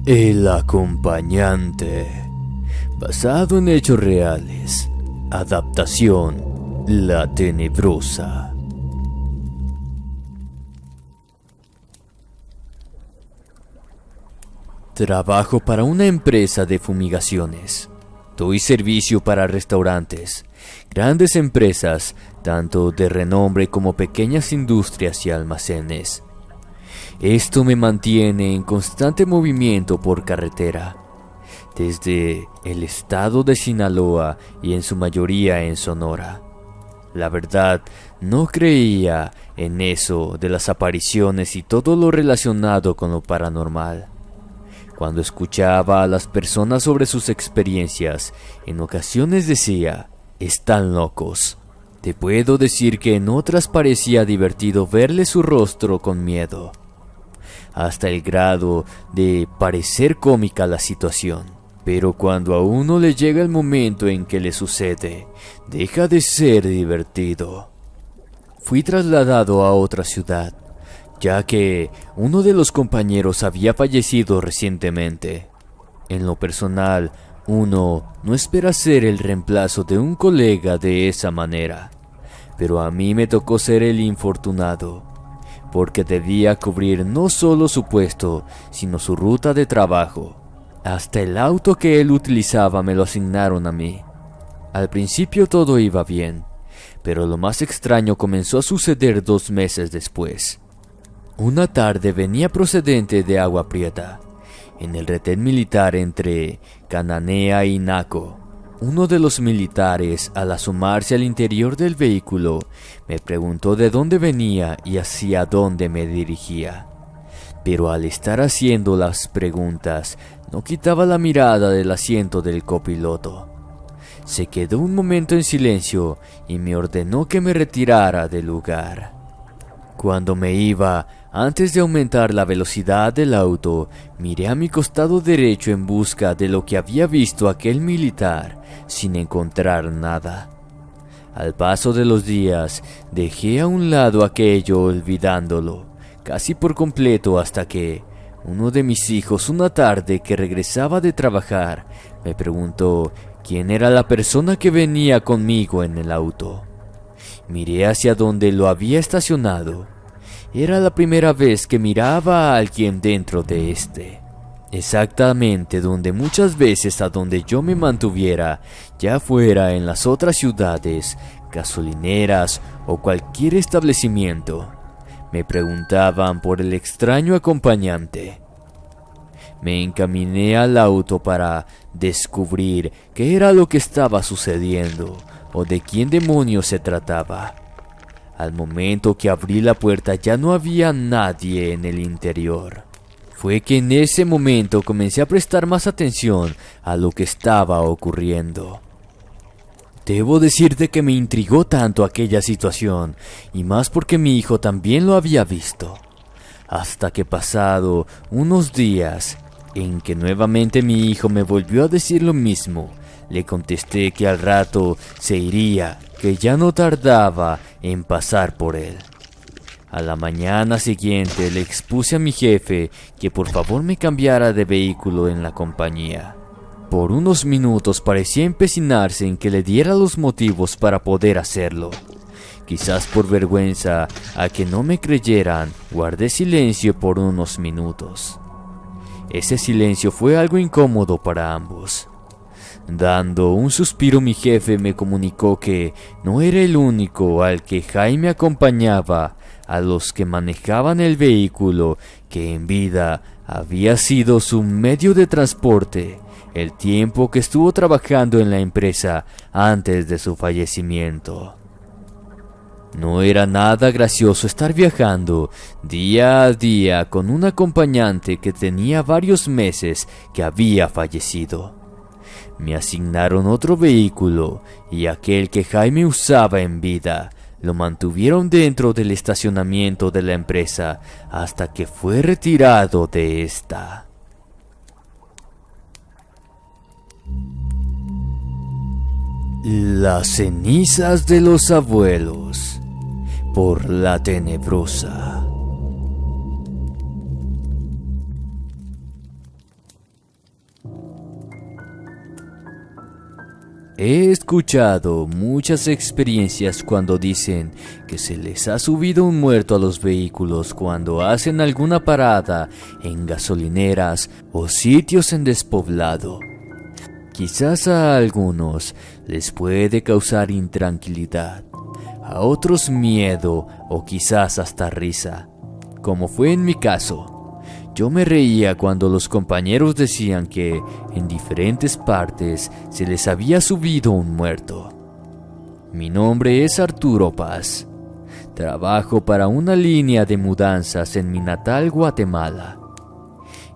El acompañante. Basado en hechos reales. Adaptación: La Tenebrosa. Trabajo para una empresa de fumigaciones. Doy servicio para restaurantes, grandes empresas, tanto de renombre como pequeñas industrias y almacenes. Esto me mantiene en constante movimiento por carretera, desde el estado de Sinaloa y en su mayoría en Sonora. La verdad, no creía en eso de las apariciones y todo lo relacionado con lo paranormal. Cuando escuchaba a las personas sobre sus experiencias, en ocasiones decía, están locos. Te puedo decir que en otras parecía divertido verle su rostro con miedo, hasta el grado de parecer cómica la situación. Pero cuando a uno le llega el momento en que le sucede, deja de ser divertido. Fui trasladado a otra ciudad, ya que uno de los compañeros había fallecido recientemente. En lo personal, uno no espera ser el reemplazo de un colega de esa manera, pero a mí me tocó ser el infortunado, porque debía cubrir no solo su puesto, sino su ruta de trabajo. Hasta el auto que él utilizaba me lo asignaron a mí. Al principio todo iba bien, pero lo más extraño comenzó a suceder 2 meses después. Una tarde venía procedente de Agua Prieta, en el retén militar entre Cananea y Naco. Uno de los militares, al asomarse al interior del vehículo, me preguntó de dónde venía y hacia dónde me dirigía. Pero al estar haciendo las preguntas, no quitaba la mirada del asiento del copiloto. Se quedó un momento en silencio y me ordenó que me retirara del lugar. Cuando me iba, antes de aumentar la velocidad del auto, miré a mi costado derecho en busca de lo que había visto aquel militar, sin encontrar nada. Al paso de los días, dejé a un lado aquello olvidándolo, casi por completo, hasta que uno de mis hijos, una tarde que regresaba de trabajar, me preguntó quién era la persona que venía conmigo en el auto. Miré hacia donde lo había estacionado. Era la primera vez que miraba a alguien dentro de este. Exactamente donde muchas veces a donde yo me mantuviera, ya fuera en las otras ciudades, gasolineras o cualquier establecimiento, me preguntaban por el extraño acompañante. Me encaminé al auto para descubrir qué era lo que estaba sucediendo o de quién demonios se trataba. Al momento que abrí la puerta ya no había nadie en el interior. Fue que en ese momento comencé a prestar más atención a lo que estaba ocurriendo. Debo decirte que me intrigó tanto aquella situación, y más porque mi hijo también lo había visto. Hasta que pasado unos días, en que nuevamente mi hijo me volvió a decir lo mismo, le contesté que al rato se iría, que ya no tardaba en pasar por él. A la mañana siguiente le expuse a mi jefe que por favor me cambiara de vehículo en la compañía. Por unos minutos parecía empecinarse en que le diera los motivos para poder hacerlo. Quizás por vergüenza a que no me creyeran, guardé silencio por unos minutos. Ese silencio fue algo incómodo para ambos. Dando un suspiro, mi jefe me comunicó que no era el único al que Jaime acompañaba a los que manejaban el vehículo, que en vida había sido su medio de transporte el tiempo que estuvo trabajando en la empresa antes de su fallecimiento. No era nada gracioso estar viajando día a día con un acompañante que tenía varios meses que había fallecido. Me asignaron otro vehículo y aquel que Jaime usaba en vida lo mantuvieron dentro del estacionamiento de la empresa hasta que fue retirado de esta. Las cenizas de los abuelos, por La Tenebrosa. He escuchado muchas experiencias cuando dicen que se les ha subido un muerto a los vehículos cuando hacen alguna parada en gasolineras o sitios en despoblado. Quizás a algunos les puede causar intranquilidad, a otros miedo o quizás hasta risa, como fue en mi caso. Yo me reía cuando los compañeros decían que en diferentes partes se les había subido un muerto. Mi nombre es Arturo Paz. Trabajo para una línea de mudanzas en mi natal Guatemala.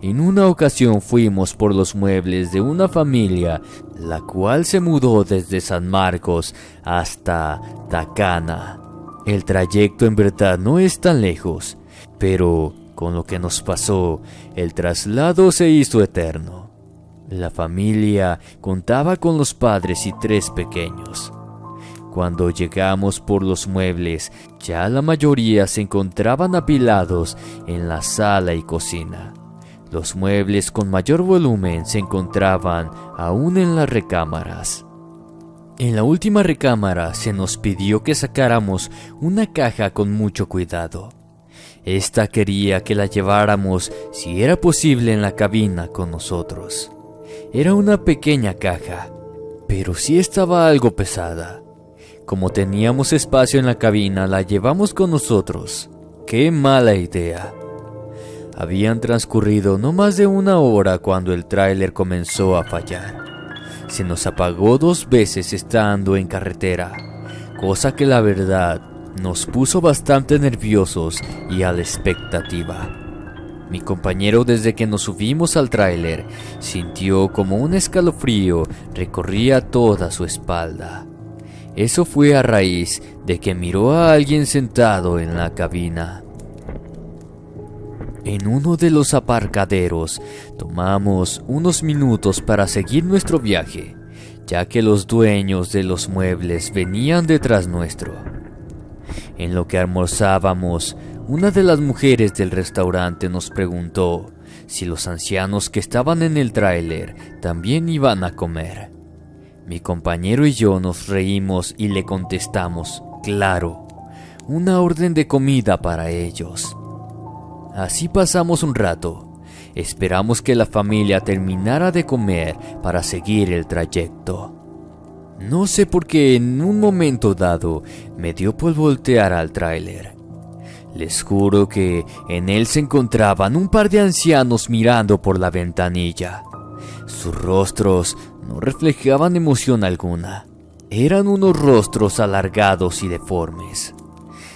En una ocasión fuimos por los muebles de una familia, la cual se mudó desde San Marcos hasta Tacana. El trayecto en verdad no es tan lejos, pero con lo que nos pasó, el traslado se hizo eterno. La familia contaba con los padres y 3 pequeños. Cuando llegamos por los muebles, ya la mayoría se encontraban apilados en la sala y cocina. Los muebles con mayor volumen se encontraban aún en las recámaras. En la última recámara se nos pidió que sacáramos una caja con mucho cuidado. Esta quería que la lleváramos, si era posible, en la cabina con nosotros. Era una pequeña caja, pero sí estaba algo pesada. Como teníamos espacio en la cabina, la llevamos con nosotros. ¡Qué mala idea! Habían transcurrido no más de 1 hora cuando el tráiler comenzó a fallar. Se nos apagó 2 veces estando en carretera, cosa que la verdad nos puso bastante nerviosos y a la expectativa. Mi compañero, desde que nos subimos al tráiler, sintió como un escalofrío recorría toda su espalda. Eso fue a raíz de que miró a alguien sentado en la cabina. En uno de los aparcaderos tomamos unos minutos para seguir nuestro viaje, ya que los dueños de los muebles venían detrás nuestro. En lo que almorzábamos, una de las mujeres del restaurante nos preguntó si los ancianos que estaban en el tráiler también iban a comer. Mi compañero y yo nos reímos y le contestamos, claro, una orden de comida para ellos. Así pasamos un rato. Esperamos que la familia terminara de comer para seguir el trayecto. No sé por qué en un momento dado me dio por voltear al tráiler. Les juro que en él se encontraban un par de ancianos mirando por la ventanilla. Sus rostros no reflejaban emoción alguna. Eran unos rostros alargados y deformes.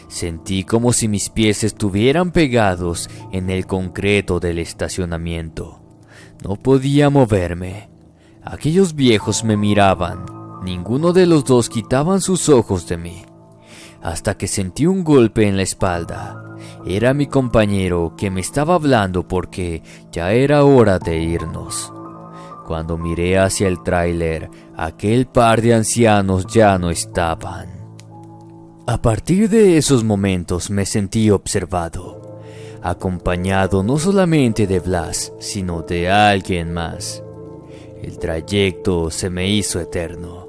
Sentí como si mis pies estuvieran pegados en el concreto del estacionamiento. No podía moverme. Aquellos viejos me miraban. Ninguno de los dos quitaban sus ojos de mí. Hasta que sentí un golpe en la espalda. Era mi compañero que me estaba hablando porque ya era hora de irnos. Cuando miré hacia el tráiler, aquel par de ancianos ya no estaban. A partir de esos momentos me sentí observado, acompañado no solamente de Blas, sino de alguien más. El trayecto se me hizo eterno.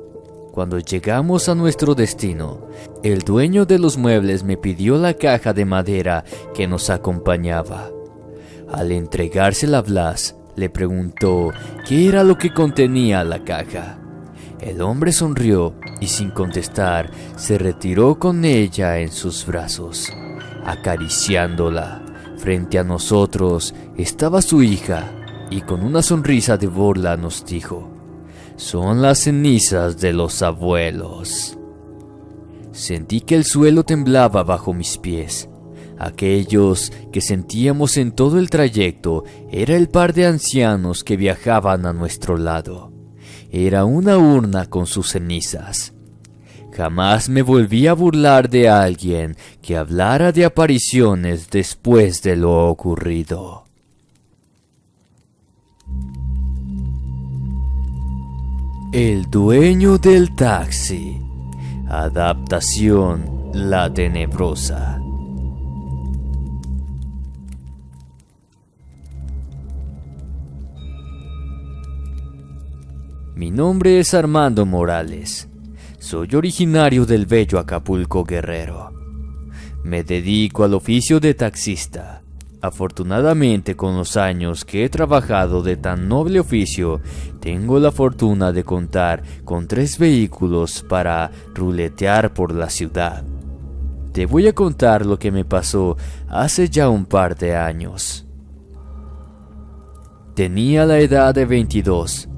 Cuando llegamos a nuestro destino, el dueño de los muebles me pidió la caja de madera que nos acompañaba. Al entregársela a Blas, le preguntó qué era lo que contenía la caja. El hombre sonrió y sin contestar se retiró con ella en sus brazos, acariciándola. Frente a nosotros estaba su hija y con una sonrisa de burla nos dijo: «Son las cenizas de los abuelos». Sentí que el suelo temblaba bajo mis pies. Aquellos que sentíamos en todo el trayecto era el par de ancianos que viajaban a nuestro lado. Era una urna con sus cenizas. Jamás me volví a burlar de alguien que hablara de apariciones después de lo ocurrido. El dueño del taxi. Adaptación La Tenebrosa. Mi nombre es Armando Morales. Soy originario del bello Acapulco, Guerrero. Me dedico al oficio de taxista. Afortunadamente, con los años que he trabajado de tan noble oficio, tengo la fortuna de contar con 3 vehículos para ruletear por la ciudad. Te voy a contar lo que me pasó hace ya un par de años. Tenía la edad de 22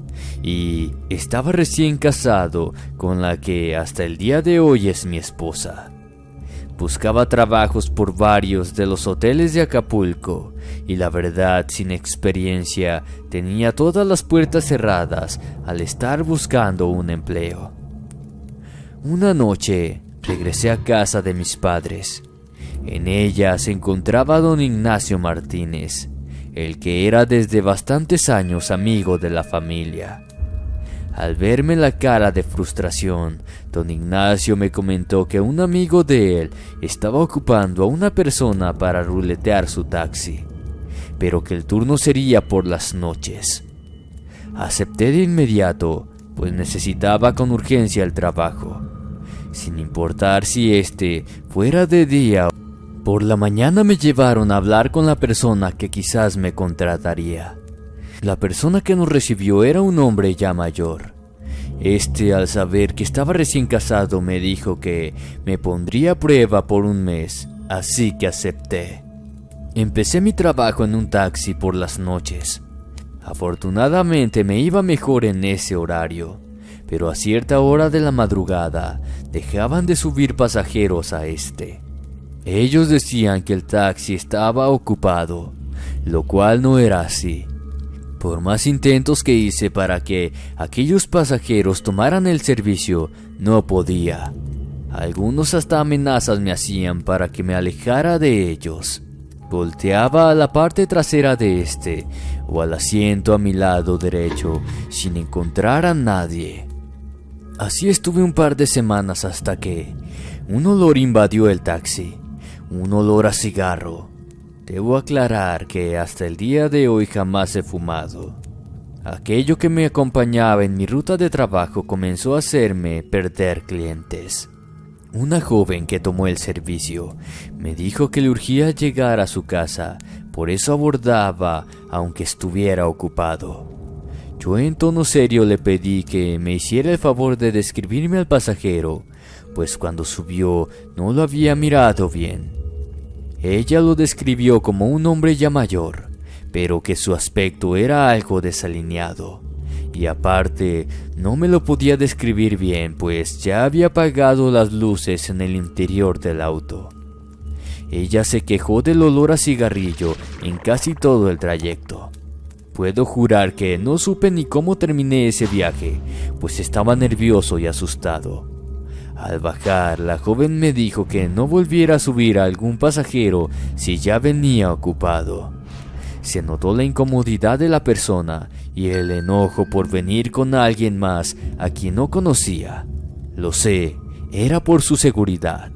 y estaba recién casado con la que hasta el día de hoy es mi esposa. Buscaba trabajos por varios de los hoteles de Acapulco y la verdad, sin experiencia, tenía todas las puertas cerradas al estar buscando un empleo. Una noche regresé a casa de mis padres. En ella se encontraba don Ignacio Martínez, el que era desde bastantes años amigo de la familia. Al verme la cara de frustración, don Ignacio me comentó que un amigo de él estaba ocupando a una persona para ruletear su taxi, pero que el turno sería por las noches. Acepté de inmediato, pues necesitaba con urgencia el trabajo, sin importar si este fuera de día. Por la mañana me llevaron a hablar con la persona que quizás me contrataría. La persona que nos recibió era un hombre ya mayor. Al saber que estaba recién casado, me dijo que me pondría a prueba por un mes, así que acepté. Empecé mi trabajo en un taxi por las noches. Afortunadamente me iba mejor en ese horario, pero a cierta hora de la madrugada dejaban de subir pasajeros a Ellos decían que el taxi estaba ocupado, lo cual no era así. Por más intentos que hice para que aquellos pasajeros tomaran el servicio, no podía. Algunos hasta amenazas me hacían para que me alejara de ellos. Volteaba a la parte trasera de o al asiento a mi lado derecho sin encontrar a nadie. Así estuve un par de semanas hasta que un olor invadió el taxi, un olor a cigarro. Debo aclarar que hasta el día de hoy jamás he fumado. Aquello que me acompañaba en mi ruta de trabajo comenzó a hacerme perder clientes. Una joven que tomó el servicio me dijo que le urgía llegar a su casa, por eso abordaba aunque estuviera ocupado. Yo en tono serio le pedí que me hiciera el favor de describirme al pasajero, pues cuando subió no lo había mirado bien. Ella lo describió como un hombre ya mayor, pero que su aspecto era algo desalineado. Y aparte, no me lo podía describir bien, pues ya había apagado las luces en el interior del auto. Ella se quejó del olor a cigarrillo en casi todo el trayecto. Puedo jurar que no supe ni cómo terminé ese viaje, pues estaba nervioso y asustado. Al bajar, la joven me dijo que no volviera a subir a algún pasajero si ya venía ocupado. Se notó la incomodidad de la persona y el enojo por venir con alguien más a quien no conocía. Lo sé, era por su seguridad.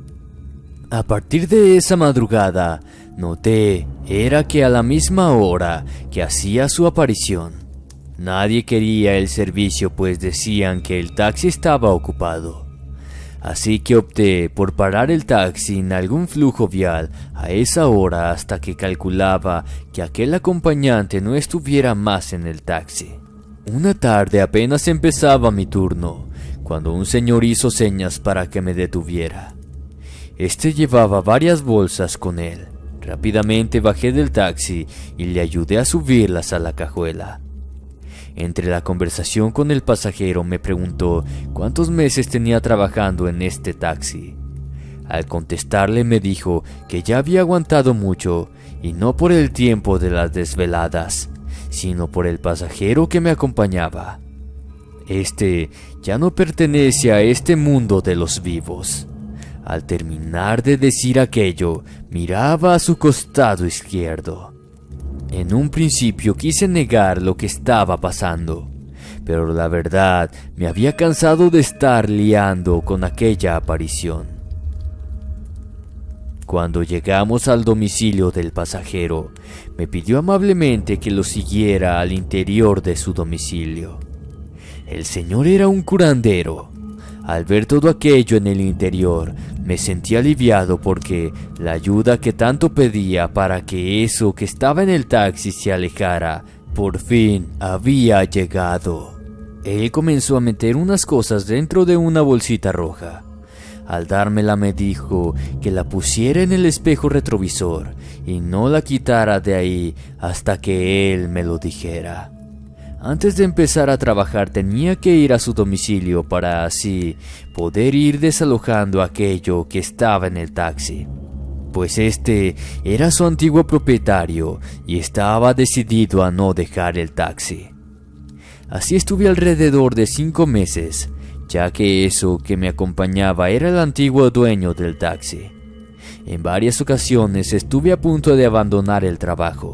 A partir de esa madrugada, noté era que a la misma hora que hacía su aparición, nadie quería el servicio, pues decían que el taxi estaba ocupado. Así que opté por parar el taxi en algún flujo vial a esa hora hasta que calculaba que aquel acompañante no estuviera más en el taxi. Una tarde apenas empezaba mi turno, cuando un señor hizo señas para que me detuviera. Llevaba varias bolsas con él. Rápidamente bajé del taxi y le ayudé a subirlas a la cajuela. Entre la conversación con el pasajero me preguntó cuántos meses tenía trabajando en este taxi. Al contestarle me dijo que ya había aguantado mucho, y no por el tiempo de las desveladas, sino por el pasajero que me acompañaba. Ya no pertenece a este mundo de los vivos. Al terminar de decir aquello, miraba a su costado izquierdo. En un principio quise negar lo que estaba pasando, pero la verdad me había cansado de estar liando con aquella aparición. Cuando llegamos al domicilio del pasajero, me pidió amablemente que lo siguiera al interior de su domicilio. El señor era un curandero. Al ver todo aquello en el interior, me sentí aliviado porque la ayuda que tanto pedía para que eso que estaba en el taxi se alejara, por fin había llegado. Él comenzó a meter unas cosas dentro de una bolsita roja. Al dármela me dijo que la pusiera en el espejo retrovisor y no la quitara de ahí hasta que él me lo dijera. Antes de empezar a trabajar tenía que ir a su domicilio para así poder ir desalojando aquello que estaba en el taxi, pues este era su antiguo propietario y estaba decidido a no dejar el taxi. Así estuve alrededor de 5 meses, ya que eso que me acompañaba era el antiguo dueño del taxi. En varias ocasiones estuve a punto de abandonar el trabajo,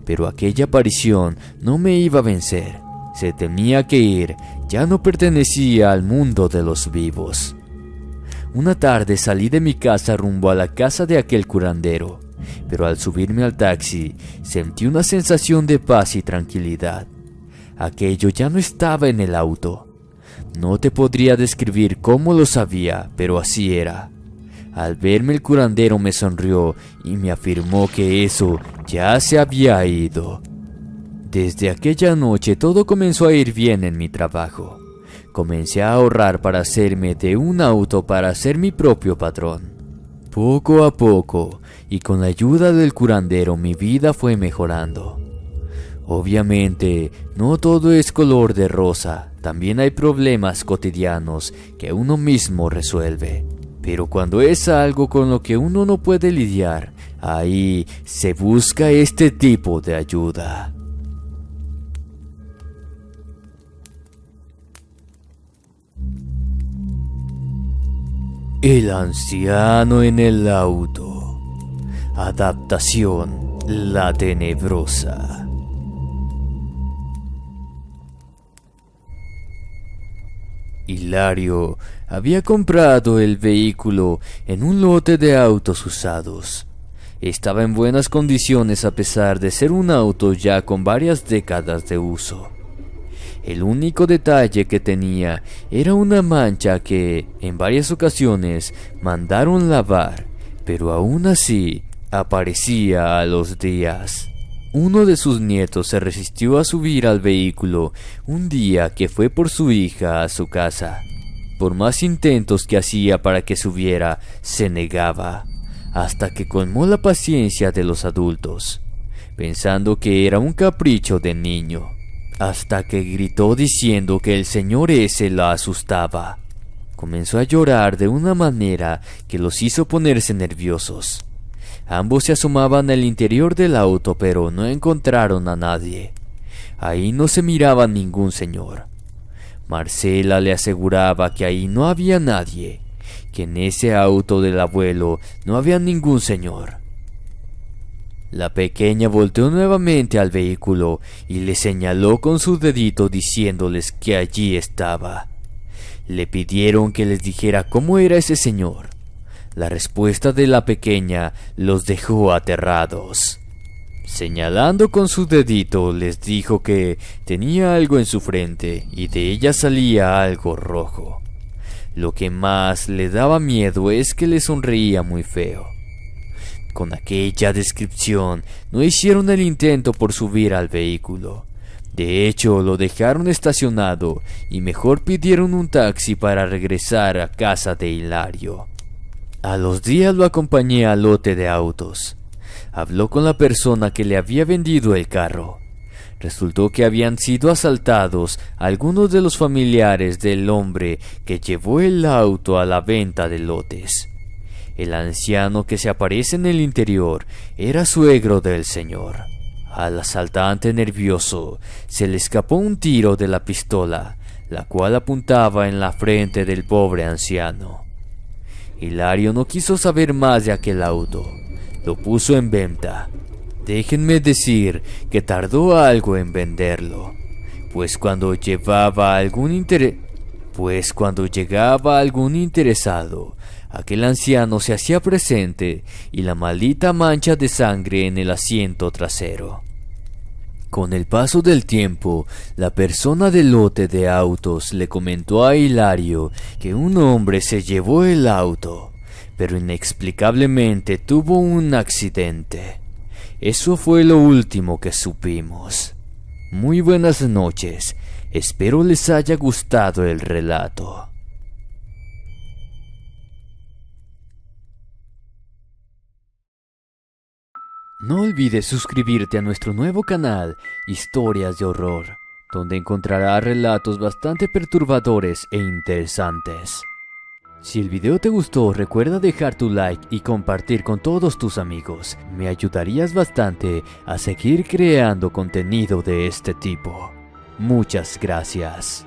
pero aquella aparición no me iba a vencer. Se tenía que ir, ya no pertenecía al mundo de los vivos. Una tarde salí de mi casa rumbo a la casa de aquel curandero, pero al subirme al taxi sentí una sensación de paz y tranquilidad. Aquello ya no estaba en el auto. No te podría describir cómo lo sabía, pero así era. Al verme el curandero me sonrió y me afirmó que eso ya se había ido. Desde aquella noche todo comenzó a ir bien en mi trabajo. Comencé a ahorrar para hacerme de un auto para ser mi propio patrón. Poco a poco, y con la ayuda del curandero, mi vida fue mejorando. Obviamente, no todo es color de rosa, también hay problemas cotidianos que uno mismo resuelve. Pero cuando es algo con lo que uno no puede lidiar, ahí se busca este tipo de ayuda. El anciano en el auto. Adaptación: La Tenebrosa. Hilario había comprado el vehículo en un lote de autos usados. Estaba en buenas condiciones a pesar de ser un auto ya con varias décadas de uso. El único detalle que tenía era una mancha que en varias ocasiones mandaron lavar, pero aún así aparecía a los días. Uno de sus nietos se resistió a subir al vehículo un día que fue por su hija a su casa. Por más intentos que hacía para que subiera, se negaba, hasta que colmó la paciencia de los adultos, pensando que era un capricho de niño, hasta que gritó diciendo que el señor ese la asustaba. Comenzó a llorar de una manera que los hizo ponerse nerviosos. Ambos se asomaban al interior del auto, pero no encontraron a nadie. Ahí no se miraba ningún señor. Marcela le aseguraba que ahí no había nadie, que en ese auto del abuelo no había ningún señor. La pequeña volteó nuevamente al vehículo y le señaló con su dedito diciéndoles que allí estaba. Le pidieron que les dijera cómo era ese señor. La respuesta de la pequeña los dejó aterrados. Señalando con su dedito, les dijo que tenía algo en su frente y de ella salía algo rojo. Lo que más le daba miedo es que le sonreía muy feo. Con aquella descripción, no hicieron el intento por subir al vehículo. De hecho, lo dejaron estacionado y mejor pidieron un taxi para regresar a casa de Hilario. A los días lo acompañé al lote de autos. Habló con la persona que le había vendido el carro. Resultó que habían sido asaltados algunos de los familiares del hombre que llevó el auto a la venta de lotes. El anciano que se aparece en el interior era suegro del señor. Al asaltante nervioso se le escapó un tiro de la pistola, la cual apuntaba en la frente del pobre anciano. Hilario no quiso saber más de aquel auto. Lo puso en venta. Déjenme decir que tardó algo en venderlo, pues cuando llegaba algún interesado, aquel anciano se hacía presente y la maldita mancha de sangre en el asiento trasero. Con el paso del tiempo, la persona del lote de autos le comentó a Hilario que un hombre se llevó el auto, pero inexplicablemente tuvo un accidente. Eso fue lo último que supimos. Muy buenas noches, espero les haya gustado el relato. No olvides suscribirte a nuestro nuevo canal, Historias de Horror, donde encontrarás relatos bastante perturbadores e interesantes. Si el video te gustó, recuerda dejar tu like y compartir con todos tus amigos. Me ayudarías bastante a seguir creando contenido de este tipo. Muchas gracias.